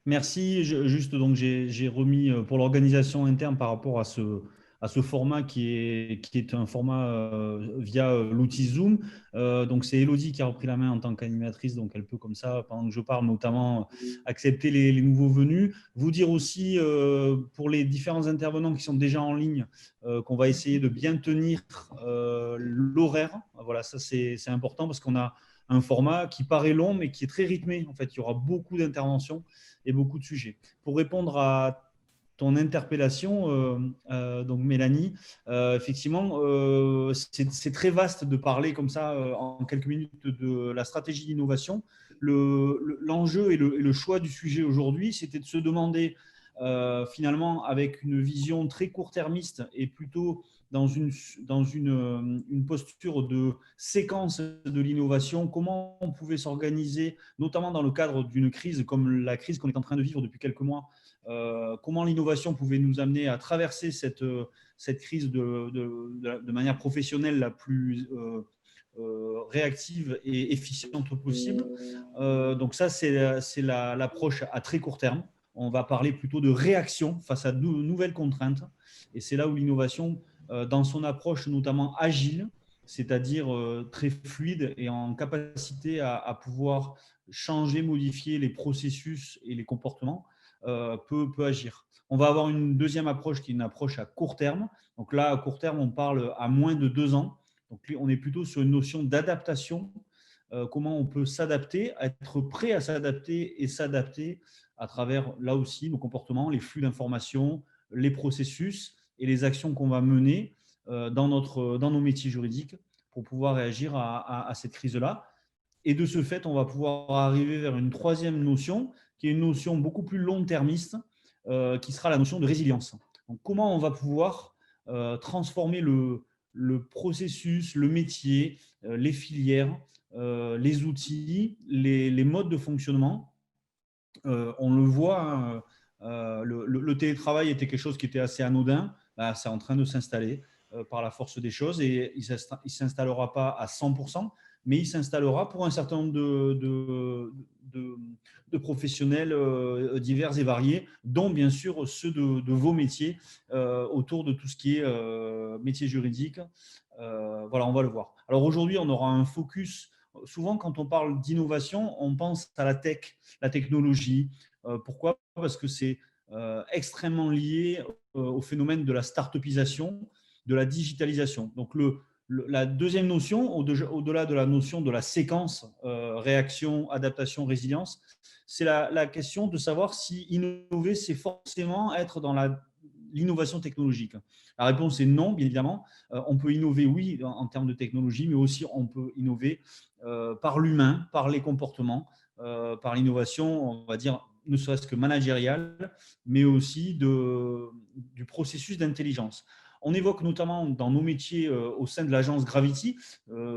Merci. Juste, donc, j'ai remis pour l'organisation interne par rapport à ce format qui est un format via l'outil Zoom. Donc, c'est Elodie qui a repris la main en tant qu'animatrice. Donc, elle peut, comme ça, pendant que je parle, notamment accepter les nouveaux venus. Vous dire aussi, pour les différents intervenants qui sont déjà en ligne, qu'on va essayer de bien tenir l'horaire. Voilà, ça, c'est important parce qu'on a un format qui paraît long, mais qui est très rythmé. En fait, il y aura beaucoup d'interventions et beaucoup de sujets. Pour répondre à ton interpellation, donc Mélanie, effectivement, c'est très vaste de parler comme ça en quelques minutes de la stratégie d'innovation. L'enjeu et le choix du sujet aujourd'hui, c'était de se demander finalement avec une vision très court-termiste et plutôt une posture de séquence de l'innovation, comment on pouvait s'organiser, notamment dans le cadre d'une crise comme la crise qu'on est en train de vivre depuis quelques mois, comment l'innovation pouvait nous amener à traverser cette crise de manière professionnelle la plus réactive et efficiente possible. Donc ça, c'est l'approche à très court terme. On va parler plutôt de réaction face à de nouvelles contraintes. Et c'est là où l'innovation, dans son approche notamment agile, c'est-à-dire très fluide et en capacité à pouvoir changer, modifier les processus et les comportements, peut agir. On va avoir une deuxième approche qui est une approche à court terme. Donc là, à court terme, on parle à moins de 2 ans. Donc on est plutôt sur une notion d'adaptation. Comment on peut s'adapter, être prêt à s'adapter et s'adapter à travers, là aussi, nos comportements, les flux d'informations, les processus et les actions qu'on va mener dans nos métiers juridiques pour pouvoir réagir à cette crise-là. Et de ce fait, on va pouvoir arriver vers une troisième notion, qui est une notion beaucoup plus long-termiste, qui sera la notion de résilience. Donc, comment on va pouvoir transformer le processus, le métier, les filières, les outils, les modes de fonctionnement. On le voit, hein, le télétravail était quelque chose qui était assez anodin. Bah, c'est en train de s'installer par la force des choses et il ne s'installera pas à 100%, mais il s'installera pour un certain nombre de, de professionnels divers et variés, dont bien sûr ceux de vos métiers autour de tout ce qui est métier juridique. Voilà, on va le voir. Alors aujourd'hui, on aura un focus. Souvent, quand on parle d'innovation, on pense à la tech, la technologie. Pourquoi? Parce que c'est extrêmement lié au phénomène de la start-upisation, de la digitalisation. Donc, la deuxième notion, au-delà de la notion de la séquence réaction, adaptation, résilience, c'est la question de savoir si innover, c'est forcément être dans l'innovation technologique. La réponse est non, bien évidemment. On peut innover, oui, en termes de technologie, mais aussi on peut innover par l'humain, par les comportements, par l'innovation, on va dire, ne serait-ce que managériale, mais aussi du processus d'intelligence. On évoque notamment dans nos métiers au sein de l'agence Gravity,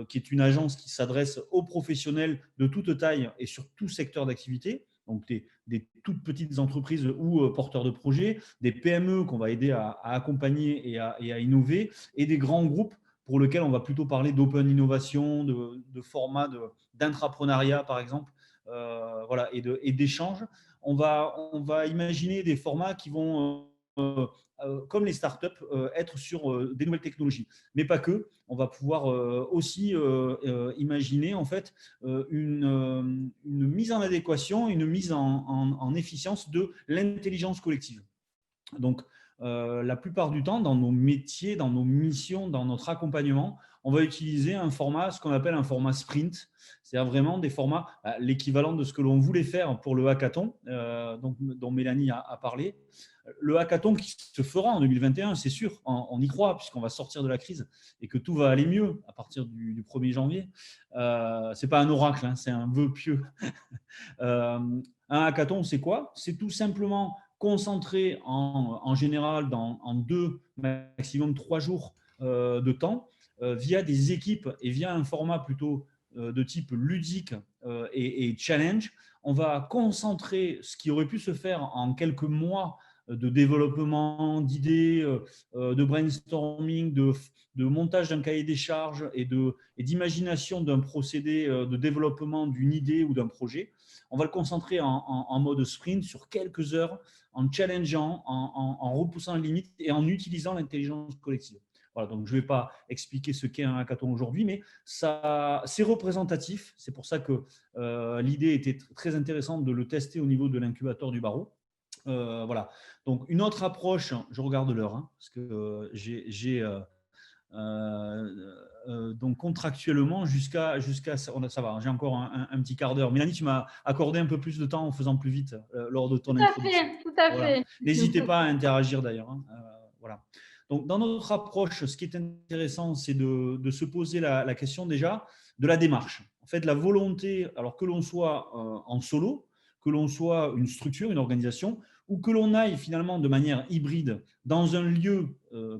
qui est une agence qui s'adresse aux professionnels de toute taille et sur tout secteur d'activité, donc des toutes petites entreprises ou porteurs de projets, des PME qu'on va aider à accompagner et à innover, et des grands groupes pour lesquels on va plutôt parler d'open innovation, de format d'intrapreneuriat, par exemple, voilà, et d'échanges. On va imaginer des formats qui vont comme les startups, être sur des nouvelles technologies. Mais pas que. On va pouvoir aussi imaginer en fait une mise en adéquation, une mise en efficience de l'intelligence collective. Donc, la plupart du temps, dans nos métiers, dans nos missions, dans notre accompagnement, on va utiliser un format, ce qu'on appelle un format sprint, c'est-à-dire vraiment des formats, l'équivalent de ce que l'on voulait faire pour le hackathon, dont Mélanie a parlé. Le hackathon qui se fera en 2021, c'est sûr, on y croit, puisqu'on va sortir de la crise et que tout va aller mieux à partir du 1er janvier. Ce n'est pas un oracle, hein, c'est un vœu pieux. Un hackathon, c'est quoi? C'est tout simplement concentré en général en 2, maximum 3 jours de temps, via des équipes et via un format plutôt de type ludique et challenge. On va concentrer ce qui aurait pu se faire en quelques mois de développement d'idées, de brainstorming, de montage d'un cahier des charges et d'imagination d'un procédé de développement d'une idée ou d'un projet. On va le concentrer en mode sprint sur quelques heures, en challengeant, en repoussant les limites et en utilisant l'intelligence collective. Voilà, donc je ne vais pas expliquer ce qu'est un hackathon aujourd'hui, mais c'est représentatif. C'est pour ça que l'idée était très intéressante de le tester au niveau de l'incubateur du barreau. Voilà. Donc, une autre approche, je regarde l'heure, hein, parce que j'ai donc contractuellement ça va, j'ai encore un petit quart d'heure. Mélanie, tu m'as accordé un peu plus de temps en faisant plus vite lors de ton introduction. Tout à Voilà. fait. N'hésitez pas à interagir d'ailleurs. Hein. Voilà. Donc, dans notre approche, ce qui est intéressant, c'est de se poser la question déjà de la démarche. En fait, la volonté, alors que l'on soit en solo, que l'on soit une structure, une organisation, ou que l'on aille finalement de manière hybride dans un lieu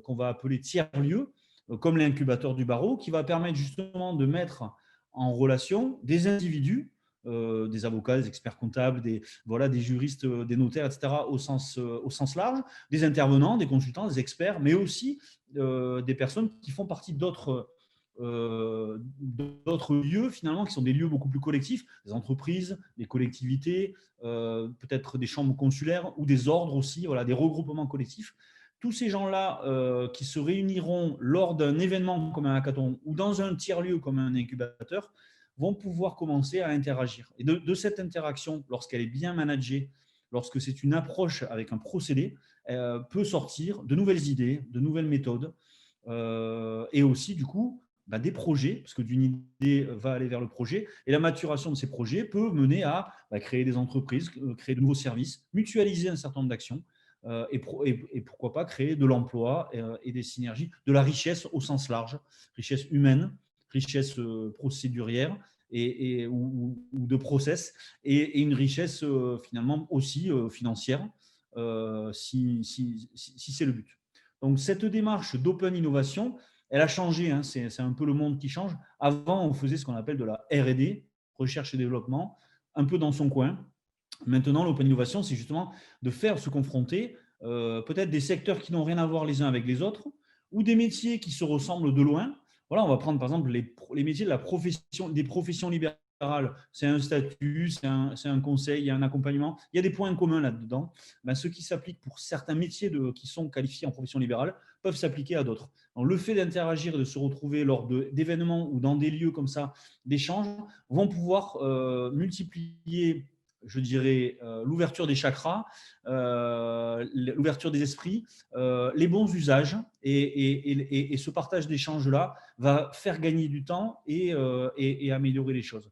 qu'on va appeler tiers-lieu, comme l'incubateur du barreau, qui va permettre justement de mettre en relation des individus, des avocats, des experts comptables, des juristes, des notaires, etc., au sens large, des intervenants, des consultants, des experts, mais aussi des personnes qui font partie d'autres lieux, finalement, qui sont des lieux beaucoup plus collectifs, des entreprises, des collectivités, peut-être des chambres consulaires ou des ordres aussi, voilà, des regroupements collectifs. Tous ces gens-là qui se réuniront lors d'un événement comme un hackathon ou dans un tiers-lieu comme un incubateur vont pouvoir commencer à interagir. Et de cette interaction, lorsqu'elle est bien managée, lorsque c'est une approche avec un procédé, peut sortir de nouvelles idées, de nouvelles méthodes et aussi, du coup, des projets, parce que d'une idée va aller vers le projet, et la maturation de ces projets peut mener à créer des entreprises, créer de nouveaux services, mutualiser un certain nombre d'actions, et pourquoi pas créer de l'emploi et des synergies, de la richesse au sens large, richesse humaine, richesse procédurière ou de process, et une richesse finalement aussi financière, si c'est le but. Donc cette démarche d'open innovation, elle a changé, hein, c'est un peu le monde qui change. Avant, on faisait ce qu'on appelle de la R&D, recherche et développement, un peu dans son coin. Maintenant, l'open innovation, c'est justement de faire se confronter peut-être des secteurs qui n'ont rien à voir les uns avec les autres, ou des métiers qui se ressemblent de loin. Voilà, on va prendre par exemple les métiers de des professions libérales. C'est un statut, c'est un conseil, il y a un accompagnement. Il y a des points communs là-dedans. Ce qui s'applique pour certains métiers qui sont qualifiés en profession libérale peuvent s'appliquer à d'autres. Donc, le fait d'interagir et de se retrouver lors d'événements ou dans des lieux comme ça d'échange vont pouvoir multiplier, je dirais, l'ouverture des chakras, l'ouverture des esprits, les bons usages, et ce partage d'échanges-là va faire gagner du temps et améliorer les choses.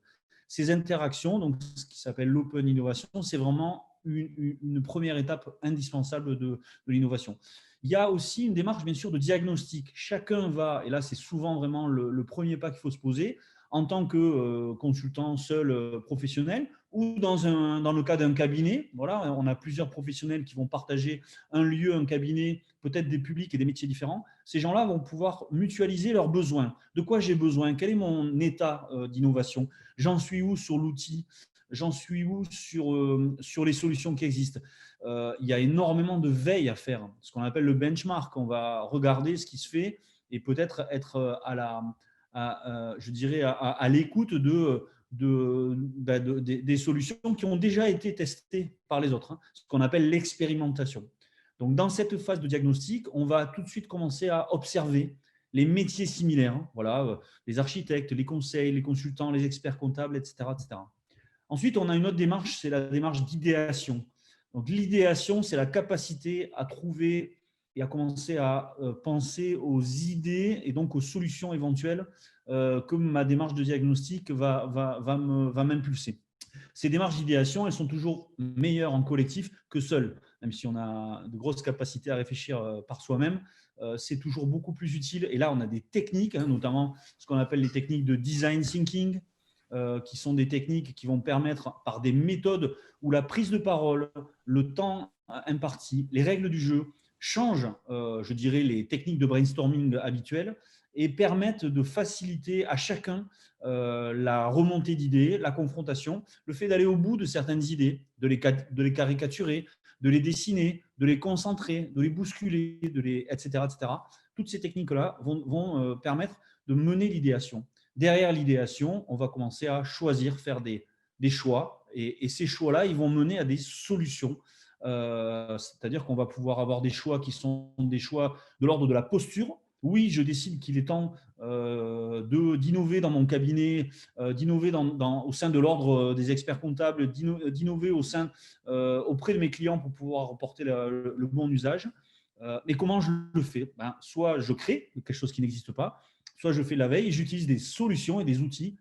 Ces interactions, donc ce qui s'appelle l'open innovation, c'est vraiment une première étape indispensable de l'innovation. Il y a aussi une démarche, bien sûr, de diagnostic. Chacun va, et là c'est souvent vraiment le premier pas qu'il faut se poser, en tant que consultant seul professionnel, ou dans le cas d'un cabinet. Voilà, on a plusieurs professionnels qui vont partager un lieu, un cabinet, peut-être des publics et des métiers différents. Ces gens-là vont pouvoir mutualiser leurs besoins. De quoi j'ai besoin? Quel est mon état d'innovation? J'en suis où sur l'outil? J'en suis où sur les solutions qui existent? Il y a énormément de veille à faire, ce qu'on appelle le benchmark. On va regarder ce qui se fait et peut-être être je dirais, à l'écoute des solutions qui ont déjà été testées par les autres, hein, ce qu'on appelle l'expérimentation. Donc, dans cette phase de diagnostic, on va tout de suite commencer à observer les métiers similaires, hein, voilà, les architectes, les conseils, les consultants, les experts comptables, etc., etc. Ensuite, on a une autre démarche, c'est la démarche d'idéation. Donc, l'idéation, c'est la capacité à trouver et à commencer à penser aux idées et donc aux solutions éventuelles que ma démarche de diagnostic va m'impulser. Ces démarches d'idéation, elles sont toujours meilleures en collectif que seules. Même si on a de grosses capacités à réfléchir par soi-même, c'est toujours beaucoup plus utile. Et là, on a des techniques, hein, notamment ce qu'on appelle les techniques de design thinking, qui sont des techniques qui vont permettre, par des méthodes où la prise de parole, le temps imparti, les règles du jeu changent, je dirais, les techniques de brainstorming habituelles, et permettent de faciliter à chacun la remontée d'idées, la confrontation, le fait d'aller au bout de certaines idées, de les caricaturer, de les dessiner, de les concentrer, de les bousculer, etc., etc. Toutes ces techniques-là vont permettre de mener l'idéation. Derrière l'idéation, on va commencer à choisir, faire des choix, et ces choix-là, ils vont mener à des solutions. C'est-à-dire qu'on va pouvoir avoir des choix qui sont des choix de l'ordre de la posture. Oui, je décide qu'il est temps d'innover dans mon cabinet, d'innover au sein de l'ordre des experts comptables, d'innover auprès de mes clients pour pouvoir apporter le bon usage. Mais comment je le fais? Soit je crée quelque chose qui n'existe pas, soit je fais la veille et j'utilise des solutions et des outils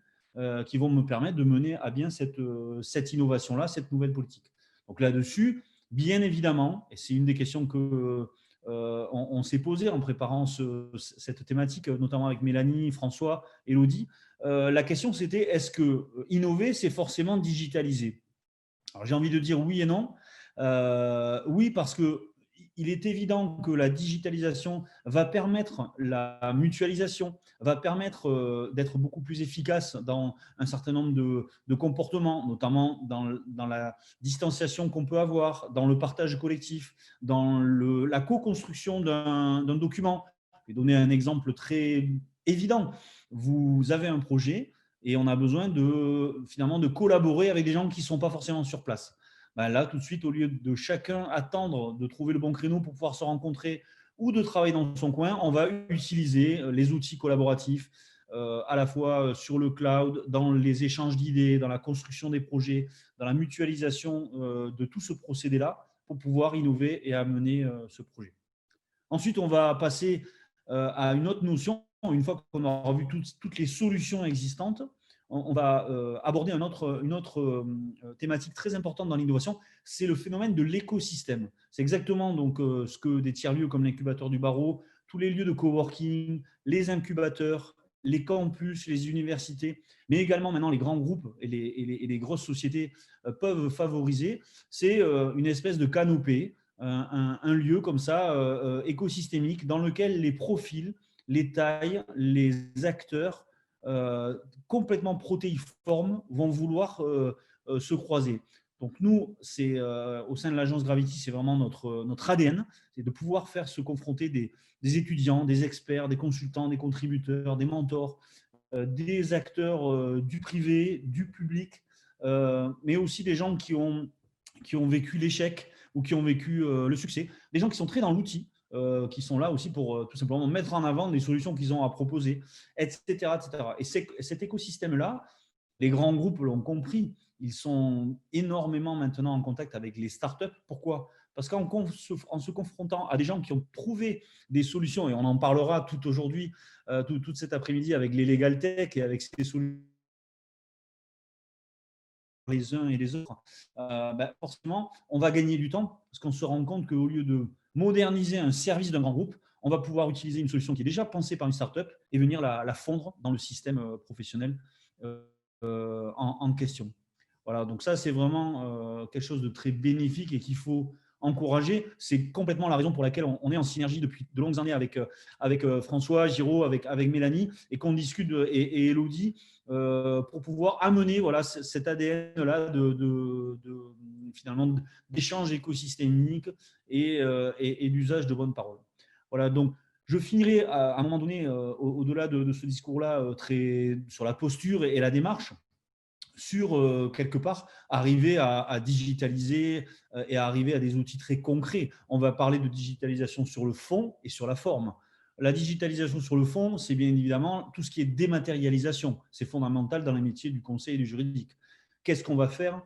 qui vont me permettre de mener à bien cette innovation-là, cette nouvelle politique. Donc là-dessus, bien évidemment, et c'est une des questions que on s'est posé en préparant cette thématique, notamment avec Mélanie, François, Élodie. La question, c'était est-ce que innover, c'est forcément digitaliser? Alors, j'ai envie de dire oui et non. Oui, parce qu'il est évident que la digitalisation va permettre la mutualisation, va permettre d'être beaucoup plus efficace dans un certain nombre de comportements, notamment dans la distanciation qu'on peut avoir, dans le partage collectif, dans la co-construction d'un document. Je vais donner un exemple très évident. Vous avez un projet, et on a besoin finalement de collaborer avec des gens qui ne sont pas forcément sur place. Là, tout de suite, au lieu de chacun attendre de trouver le bon créneau pour pouvoir se rencontrer ou de travailler dans son coin, on va utiliser les outils collaboratifs, à la fois sur le cloud, dans les échanges d'idées, dans la construction des projets, dans la mutualisation de tout ce procédé-là pour pouvoir innover et amener ce projet. Ensuite, on va passer à une autre notion. Une fois qu'on aura vu toutes les solutions existantes, on va aborder une autre thématique très importante dans l'innovation, c'est le phénomène de l'écosystème. C'est exactement donc, ce que des tiers-lieux comme l'incubateur du barreau, tous les lieux de coworking, les incubateurs, les campus, les universités, mais également maintenant les grands groupes et les grosses sociétés peuvent favoriser. C'est une espèce de canopée, un lieu comme ça, écosystémique, dans lequel les profils, les tailles, les acteurs complètement protéiformes vont vouloir se croiser. Donc nous, c'est au sein de l'agence Gravity, c'est vraiment notre ADN, c'est de pouvoir faire se confronter des étudiants, des experts, des consultants, des contributeurs, des mentors, des acteurs du privé, du public, mais aussi des gens qui ont vécu l'échec ou qui ont vécu le succès, des gens qui sont très dans l'outil, qui sont là aussi pour tout simplement mettre en avant des solutions qu'ils ont à proposer, etc. etc. Et cet écosystème-là, les grands groupes l'ont compris, ils sont énormément maintenant en contact avec les startups. Pourquoi? Parce qu'en se confrontant à des gens qui ont trouvé des solutions, et on en parlera tout aujourd'hui, toute cet après-midi avec les Legal Tech et avec ces solutions les uns et les autres, forcément, on va gagner du temps parce qu'on se rend compte qu'au lieu de moderniser un service d'un grand groupe, on va pouvoir utiliser une solution qui est déjà pensée par une startup et venir la fondre dans le système professionnel en question. Voilà, donc ça, c'est vraiment quelque chose de très bénéfique et qu'il faut encourager. C'est complètement la raison pour laquelle on est en synergie depuis de longues années avec François, Giraud, avec Mélanie, et qu'on discute, et Élodie, pour pouvoir amener cet ADN-là finalement d'échange écosystémique et d'usage de bonnes paroles. Voilà, donc je finirai à un moment donné, au-delà de ce discours-là, très sur la posture et la démarche, sur quelque part arriver à digitaliser et à arriver à des outils très concrets. On va parler de digitalisation sur le fond et sur la forme. La digitalisation sur le fond, c'est bien évidemment tout ce qui est dématérialisation. C'est fondamental dans les métiers du conseil et du juridique. Qu'est-ce qu'on va faire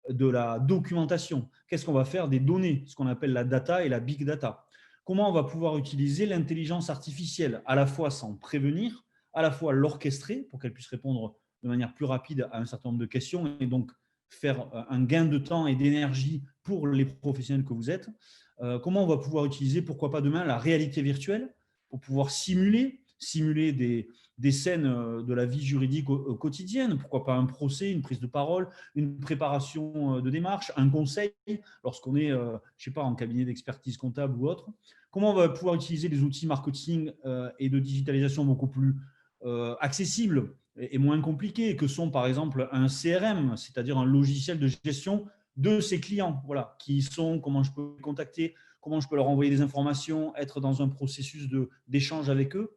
de la documentation? Qu'est-ce qu'on va faire des données, ce qu'on appelle la data et la big data? Comment on va pouvoir utiliser l'intelligence artificielle, à la fois sans prévenir, à la fois l'orchestrer pour qu'elle puisse répondre de manière plus rapide à un certain nombre de questions et donc faire un gain de temps et d'énergie pour les professionnels que vous êtes. Comment on va pouvoir utiliser, pourquoi pas demain, la réalité virtuelle pour pouvoir simuler des scènes de la vie juridique quotidienne, pourquoi pas un procès, une prise de parole, une préparation de démarche, un conseil lorsqu'on est, je sais pas, en cabinet d'expertise comptable ou autre. comment on va pouvoir utiliser des outils marketing et de digitalisation beaucoup plus accessibles et moins compliqués, que sont par exemple un CRM, c'est-à-dire un logiciel de gestion de ses clients, voilà, qui sont, comment je peux les contacter, comment je peux leur envoyer des informations, être dans un processus d'échange avec eux,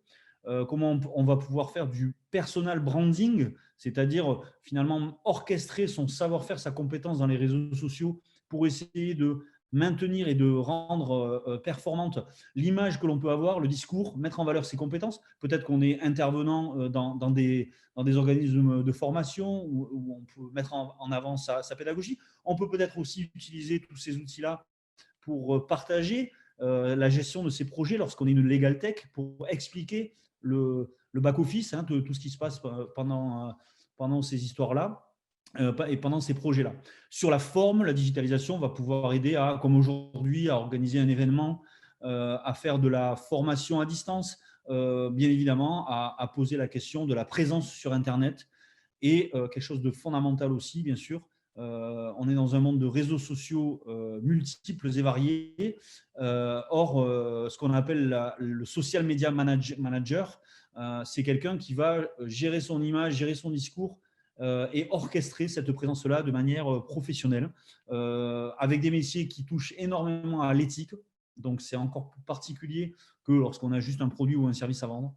comment on va pouvoir faire du personal branding, c'est-à-dire finalement orchestrer son savoir-faire, sa compétence dans les réseaux sociaux pour essayer de maintenir et de rendre performante l'image que l'on peut avoir, le discours, mettre en valeur ses compétences. Peut-être qu'on est intervenant dans des organismes de formation où on peut mettre en avant sa pédagogie. On peut peut-être aussi utiliser tous ces outils-là pour partager la gestion de ces projets lorsqu'on est une legal tech, pour expliquer le back-office, hein, de tout ce qui se passe pendant ces histoires-là et pendant ces projets-là. Sur la forme, la digitalisation va pouvoir aider à, comme aujourd'hui, à organiser un événement, à faire de la formation à distance, bien évidemment, à poser la question de la présence sur Internet et quelque chose de fondamental aussi, bien sûr. On est dans un monde de réseaux sociaux multiples et variés. Or, ce qu'on appelle le social media manager, c'est quelqu'un qui va gérer son image, gérer son discours et orchestrer cette présence-là de manière professionnelle, avec des métiers qui touchent énormément à l'éthique. Donc, c'est encore plus particulier que lorsqu'on a juste un produit ou un service à vendre.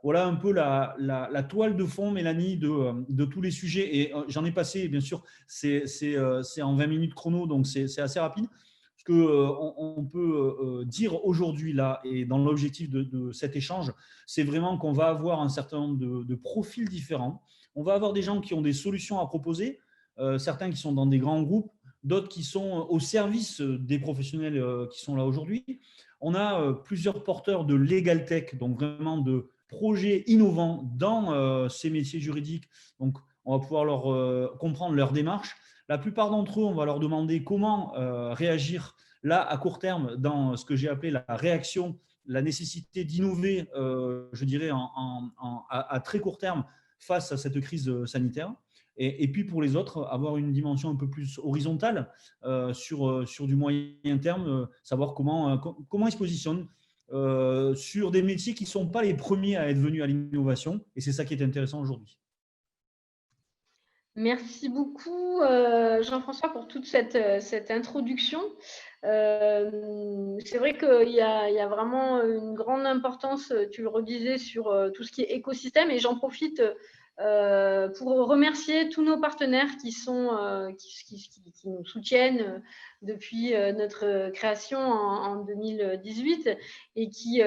Voilà un peu la toile de fond, Mélanie, de tous les sujets. Et j'en ai passé, bien sûr, c'est en 20 minutes chrono, donc c'est assez rapide. Ce qu'on peut dire aujourd'hui, là, et dans l'objectif de cet échange, c'est vraiment qu'on va avoir un certain nombre de profils différents. On va avoir des gens qui ont des solutions à proposer, certains qui sont dans des grands groupes, d'autres qui sont au service des professionnels qui sont là aujourd'hui. On a plusieurs porteurs de legal tech, donc vraiment de projets innovants dans ces métiers juridiques. Donc, on va pouvoir comprendre leur démarche. La plupart d'entre eux, on va leur demander comment réagir là à court terme dans ce que j'ai appelé la réaction, la nécessité d'innover, je dirais, à très court terme face à cette crise sanitaire. Et puis pour les autres, avoir une dimension un peu plus horizontale sur du moyen terme, savoir comment ils se positionnent sur des métiers qui ne sont pas les premiers à être venus à l'innovation. Et c'est ça qui est intéressant aujourd'hui. Merci beaucoup, Jean-François, pour toute cette introduction. C'est vrai qu'il y a vraiment une grande importance, tu le redisais, sur tout ce qui est écosystème. Et j'en profite pour remercier tous nos partenaires qui nous soutiennent depuis notre création en 2018 et qui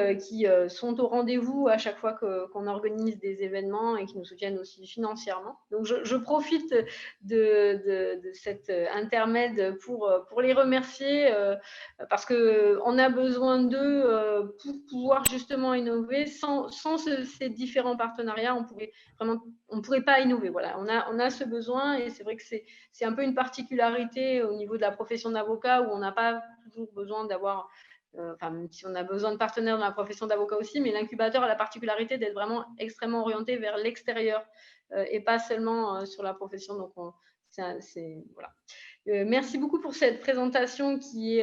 sont au rendez-vous à chaque fois qu'on organise des événements et qui nous soutiennent aussi financièrement. Donc, je profite de cet intermède pour les remercier parce qu'on a besoin d'eux pour pouvoir justement innover. Sans ces différents partenariats, on ne pourrait pas innover. Voilà, on a ce besoin et c'est vrai que c'est un peu une particularité au niveau de la profession d'avocat où on n'a pas toujours besoin d'avoir, même si on a besoin de partenaires dans la profession d'avocat aussi, mais l'incubateur a la particularité d'être vraiment extrêmement orienté vers l'extérieur et pas seulement sur la profession. Donc, voilà. Merci beaucoup pour cette présentation qui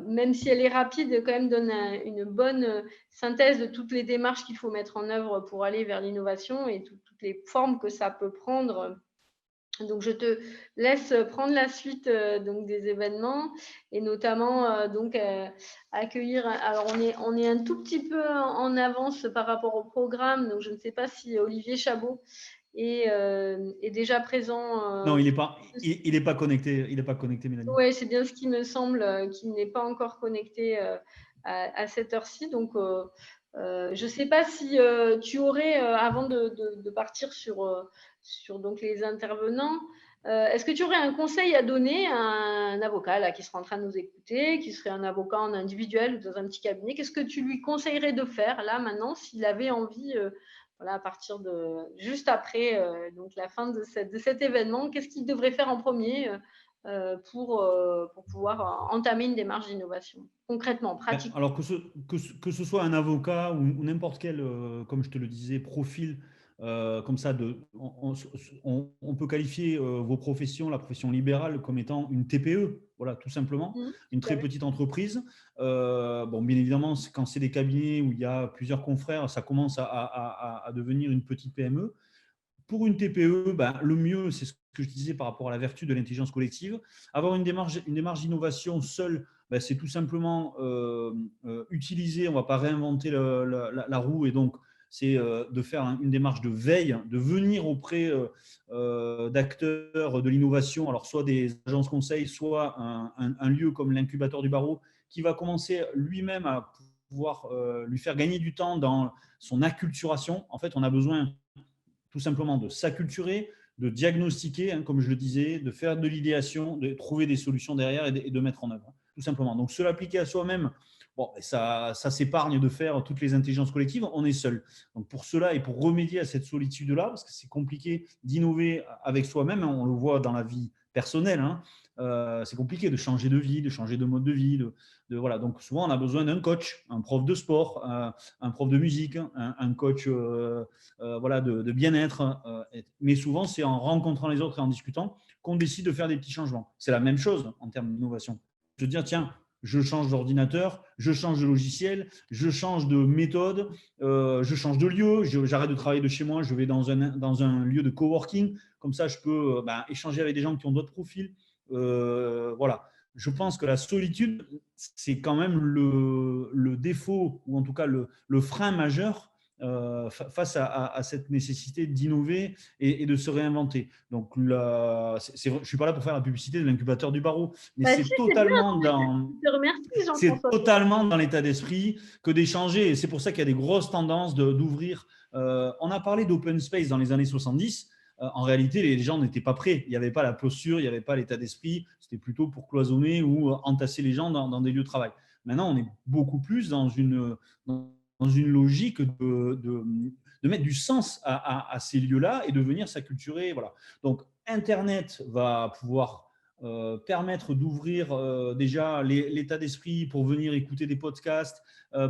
même si elle est rapide, quand même donne une bonne synthèse de toutes les démarches qu'il faut mettre en œuvre pour aller vers l'innovation et toutes les formes que ça peut prendre. Donc, je te laisse prendre la suite donc des événements et notamment accueillir. Alors, on est un tout petit peu en avance par rapport au programme. Donc, je ne sais pas si Olivier Chabot est déjà présent. Non, il n'est pas connecté. Il n'est pas connecté, Mélanie. Oui, c'est bien ce qui me semble, qu'il n'est pas encore connecté à cette heure-ci. Donc, je ne sais pas si tu aurais, avant de partir sur donc les intervenants, est-ce que tu aurais un conseil à donner à un avocat là, qui sera en train de nous écouter, qui serait un avocat en individuel ou dans un petit cabinet? Qu'est-ce que tu lui conseillerais de faire là maintenant s'il avait envie, voilà, à partir de juste après donc la fin de cet événement, qu'est-ce qu'il devrait faire en premier pour pouvoir entamer une démarche d'innovation concrètement, pratiquement? Alors que ce soit un avocat ou n'importe quel, comme je te le disais, profil comme ça, on peut qualifier vos professions, la profession libérale, comme étant une TPE, voilà, tout simplement, une très petite entreprise. Bon, bien évidemment, quand c'est des cabinets où il y a plusieurs confrères, ça commence à devenir une petite PME. Pour une TPE, ben, le mieux, c'est ce que je disais par rapport à la vertu de l'intelligence collective. Avoir une démarche d'innovation seule, ben, c'est tout simplement utiliser, on ne va pas réinventer la roue, et donc c'est de faire une démarche de veille, de venir auprès d'acteurs de l'innovation, alors soit des agences conseils, soit un lieu comme l'incubateur du barreau, qui va commencer lui-même à pouvoir lui faire gagner du temps dans son acculturation. En fait, on a besoin tout simplement de s'acculturer, de diagnostiquer, hein, comme je le disais, de faire de l'idéation, de trouver des solutions derrière et de mettre en œuvre, tout simplement. Donc, se l'appliquer à soi-même, bon, ça s'épargne de faire toutes les intelligences collectives, on est seul. Donc, pour cela et pour remédier à cette solitude-là, parce que c'est compliqué d'innover avec soi-même, hein, on le voit dans la vie personnelle, hein, c'est compliqué de changer de vie, de changer de mode de vie, voilà. Donc, souvent, on a besoin d'un coach, un prof de sport, un prof de musique, un coach voilà, de bien-être. Mais souvent, c'est en rencontrant les autres et en discutant qu'on décide de faire des petits changements. C'est la même chose en termes d'innovation. Se dire, tiens, je change d'ordinateur, je change de logiciel, je change de méthode, je change de lieu, j'arrête de travailler de chez moi, je vais dans un lieu de coworking. Comme ça, je peux échanger avec des gens qui ont d'autres profils. Voilà. Je pense que la solitude, c'est quand même le défaut, ou en tout cas le frein majeur face à cette nécessité d'innover et de se réinventer. Donc, je ne suis pas là pour faire la publicité de l'incubateur du barreau, mais Bah, c'est si, c'est bien. totalement Je te remercie, Jean-François. dans l'état d'esprit que d'échanger. Et c'est pour ça qu'il y a des grosses tendances d'ouvrir. On a parlé d'open space dans les années 70. En réalité, les gens n'étaient pas prêts. Il n'y avait pas la posture, il n'y avait pas l'état d'esprit. C'était plutôt pour cloisonner ou entasser les gens dans des lieux de travail. Maintenant, on est beaucoup plus dans une logique de mettre du sens à ces lieux-là et de venir s'acculturer. Voilà. Donc, Internet va pouvoir permettre d'ouvrir déjà l'état d'esprit pour venir écouter des podcasts,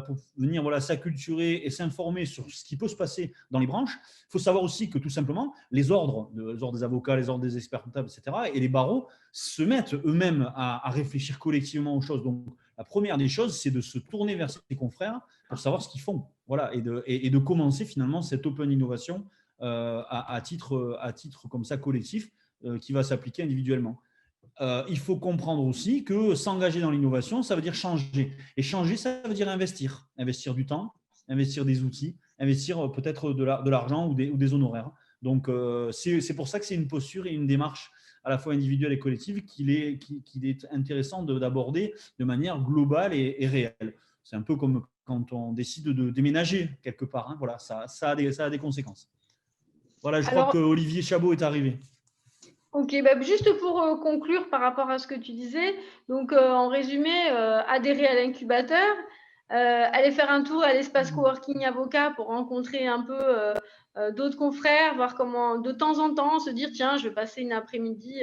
pour venir s'acculturer et s'informer sur ce qui peut se passer dans les branches. Il faut savoir aussi que tout simplement, les ordres des avocats, les ordres des experts comptables, etc., et les barreaux se mettent eux-mêmes à réfléchir collectivement aux choses. Donc, la première des choses, c'est de se tourner vers ses confrères pour savoir ce qu'ils font. Voilà, et de commencer finalement cette open innovation à titre comme ça collectif qui va s'appliquer individuellement. Il faut comprendre aussi que s'engager dans l'innovation, ça veut dire changer. Et changer, ça veut dire investir. Investir du temps, investir des outils, investir peut-être de l'argent ou des honoraires. Donc, c'est pour ça que c'est une posture et une démarche à la fois individuelle et collective qu'il est intéressant d'aborder de manière globale et réelle. C'est un peu comme quand on décide de déménager quelque part. Hein. Voilà, ça a des conséquences. Voilà, je crois que Olivier Chabot est arrivé. Ok, bah juste pour conclure par rapport à ce que tu disais, donc en résumé, adhérer à l'incubateur, aller faire un tour à l'espace coworking avocat pour rencontrer un peu d'autres confrères, voir comment de temps en temps se dire tiens, je vais passer une après-midi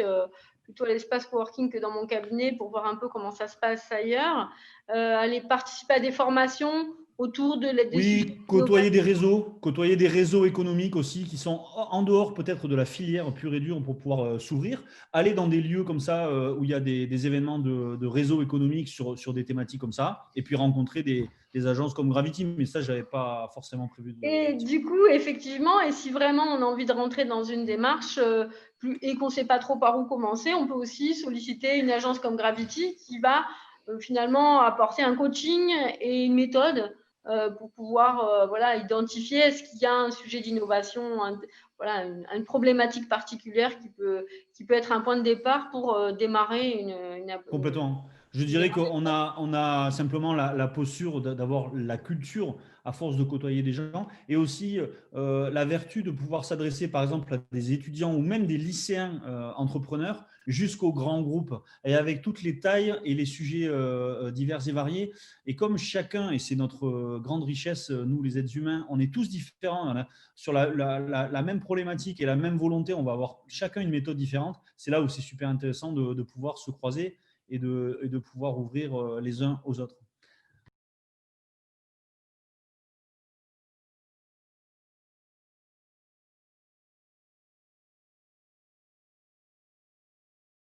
plutôt à l'espace coworking que dans mon cabinet pour voir un peu comment ça se passe ailleurs, aller participer à des formations autour des sujets côtoyer des réseaux économiques aussi qui sont en dehors peut-être de la filière pure et dure pour pouvoir s'ouvrir, aller dans des lieux comme ça où il y a des événements de réseaux économiques sur des thématiques comme ça, et puis rencontrer des agences comme Gravity, mais ça, je n'avais pas forcément prévu. Et du coup, effectivement, et si vraiment on a envie de rentrer dans une démarche et qu'on ne sait pas trop par où commencer, on peut aussi solliciter une agence comme Gravity qui va finalement apporter un coaching et une méthode pour pouvoir identifier est-ce qu'il y a un sujet d'innovation, une problématique particulière qui peut être un point de départ pour démarrer une Complètement. Je dirais qu'on a simplement la posture d'avoir la culture à force de côtoyer des gens, et aussi la vertu de pouvoir s'adresser par exemple à des étudiants ou même des lycéens entrepreneurs jusqu'aux grands groupes, et avec toutes les tailles et les sujets divers et variés. Et comme chacun, et c'est notre grande richesse, nous les êtres humains, on est tous différents sur la même problématique et la même volonté, on va avoir chacun une méthode différente. C'est là où c'est super intéressant de pouvoir se croiser et de pouvoir ouvrir les uns aux autres.